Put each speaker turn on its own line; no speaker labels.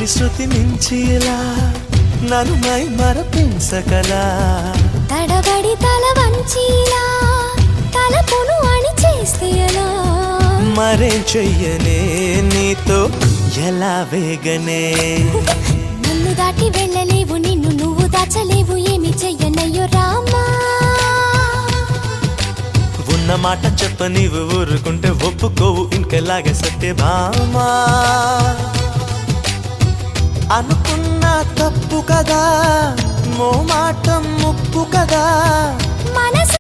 తొలి శృతి మించిలా నన్ను మై మరపించకలా
తడబడి తల వంచిలా తలపును అని చేస్తే ఎలా
మరేం చెయ్యనే నీతో ఎలా వేగనే
నన్ను దాటి వెళ్ళలేవు నిన్ను నువ్వు దాచలేవు ఏమి చెయ్యనయ్యో రామా
ఉన్న మాట చెప్ప నీవు ఊరుకుంటే ఒప్పుకోవు ఇంకెలాగే సత్యభామా అనుకున్నా తప్పు కదా మో మాట ముప్పు కదా
మనసు